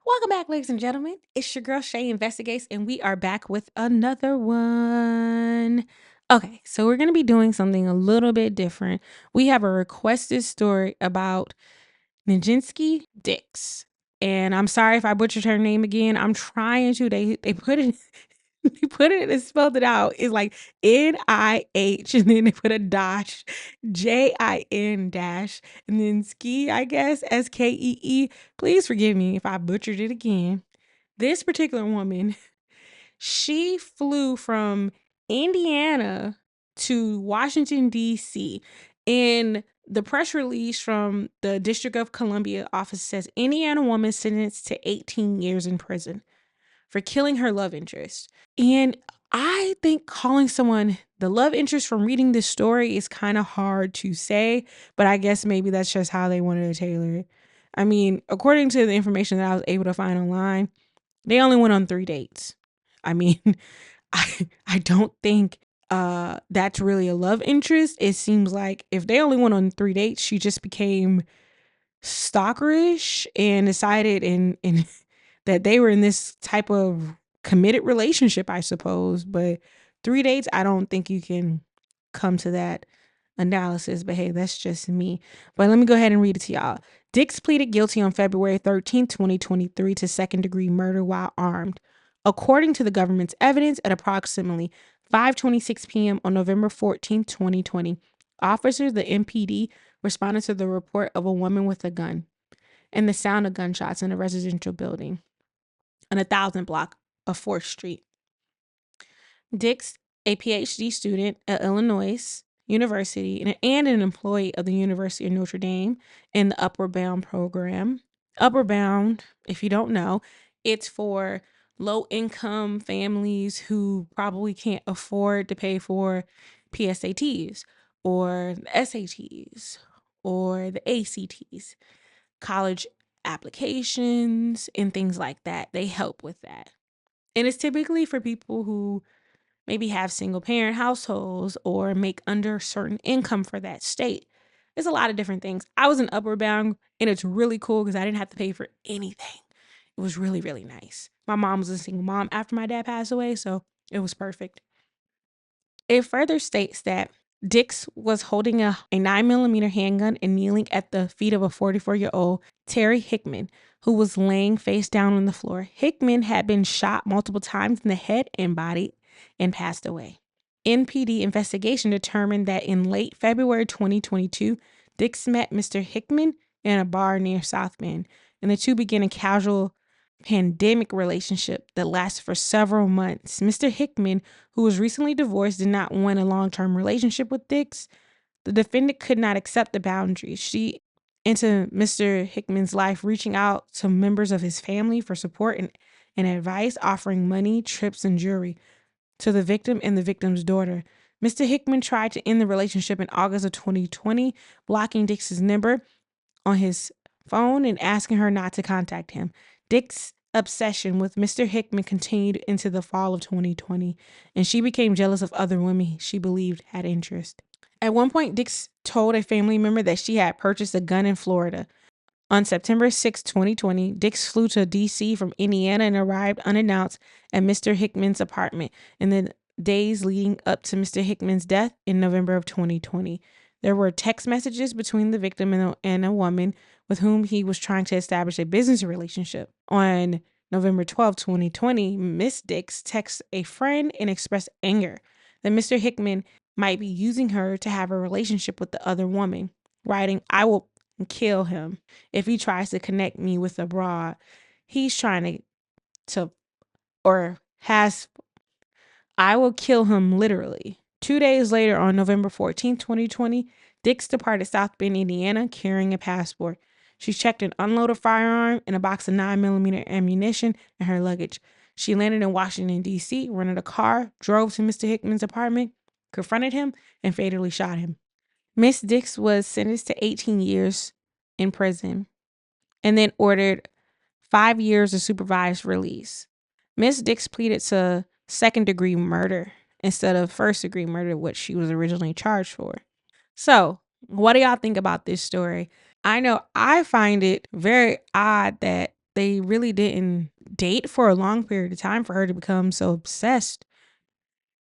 Welcome back, ladies and gentlemen. It's your girl Shay Investigates, and we are back with another one. Okay, so we're going to be doing something a little bit different. We have a requested story about Nijinsky Dix. And I'm sorry if I butchered her name again. I'm trying to. They put it they put it and spelled it out. It's like NIH and then they put a dash, JIN dash, and then ski, I guess, SKEE. Please forgive me if I butchered it again. This particular woman, she flew from Indiana to Washington, D.C. And the press release from the District of Columbia office says Indiana woman sentenced to 18 years in prison for killing her love interest. And I think calling someone the love interest from reading this story is kind of hard to say, but I guess maybe that's just how they wanted to tailor it. I mean, according to the information that I was able to find online, they only went on 3 dates. I mean, I don't think that's really a love interest. It seems like if they only went on 3 dates, she just became stalkerish and decided and that they were in this type of committed relationship, I suppose. But 3 dates, I don't think you can come to that analysis. But hey, that's just me. But let me go ahead and read it to y'all. Dix pleaded guilty on February 13th, 2023 to second-degree murder while armed. According to the government's evidence, at approximately 5:26 p.m. on November 14th, 2020, officers of the MPD responded to the report of a woman with a gun and the sound of gunshots in a residential building on 1,000 block of 4th Street. Dix, a PhD student at Illinois University and an employee of the University of Notre Dame in the Upward Bound program. Upward Bound, if you don't know, it's for low-income families who probably can't afford to pay for PSATs or the SATs or the ACTs, college applications and things like that. They help with that. And it's typically for people who maybe have single parent households or make under a certain income for that state. There's a lot of different things. I was in Upward Bound and it's really cool because I didn't have to pay for anything. It was really, really nice. My mom was a single mom after my dad passed away, so it was perfect. It further states that Dix was holding a 9mm handgun and kneeling at the feet of a 44-year-old Terry Hickman, who was laying face down on the floor. Hickman had been shot multiple times in the head and body and passed away. NPD investigation determined that in late February 2022, Dix met Mr. Hickman in a bar near South Bend, and the two began a casual pandemic relationship that lasted for several months. Mr. Hickman, who was recently divorced, did not want a long-term relationship with Dix. The defendant could not accept the boundaries. She into Mr. Hickman's life, reaching out to members of his family for support and advice, offering money, trips, and jewelry to the victim and the victim's daughter. Mr. Hickman tried to end the relationship in August of 2020, blocking Dix's number on his phone and asking her not to contact him. Dix's obsession with Mr. Hickman continued into the fall of 2020, and she became jealous of other women she believed had interest. At one point, Dix told a family member that she had purchased a gun in Florida. On September 6, 2020, Dix flew to D.C. from Indiana and arrived unannounced at Mr. Hickman's apartment in the days leading up to Mr. Hickman's death in November of 2020. There were text messages between the victim and a woman with whom he was trying to establish a business relationship. On November 12, 2020, Miss Dix texted a friend and expressed anger that Mr. Hickman might be using her to have a relationship with the other woman, writing, "I will kill him if he tries to connect me with a broad. He's trying to or has I will kill him literally." 2 days later, on November 14th, 2020, Dix departed South Bend, Indiana, carrying a passport. She checked an unloaded firearm and a box of 9mm ammunition in her luggage. She landed in Washington, D.C., rented a car, drove to Mr. Hickman's apartment, confronted him, and fatally shot him. Miss Dix was sentenced to 18 years in prison and then ordered 5 years of supervised release. Miss Dix pleaded to second-degree murder instead of first-degree murder, which she was originally charged for. So, what do y'all think about this story? I know I find it very odd that they really didn't date for a long period of time for her to become so obsessed.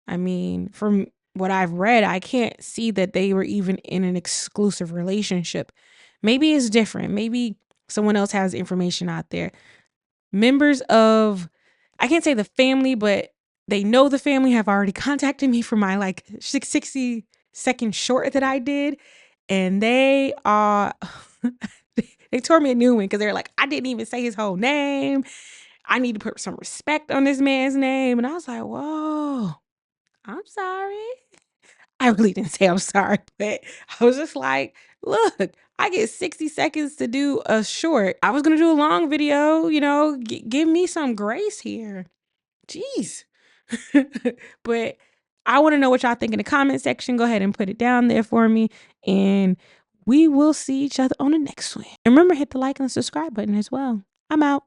I mean, from what I've read, I can't see that they were even in an exclusive relationship. Maybe it's different. Maybe someone else has information out there. Members of, I can't say the family, but they know the family have already contacted me for my like 60-second short that I did. And they are, they tore me a new one because they're like, I didn't even say his whole name. I need to put some respect on this man's name. And I was like, whoa, I'm sorry. I really didn't say I'm sorry, but I was just like, look, I get 60 seconds to do a short. I was going to do a long video, give me some grace here. Jeez. But I want to know what y'all think in the comment section. Go ahead and put it down there for me. And we will see each other on the next one. And remember, hit the like and subscribe button as well. I'm out.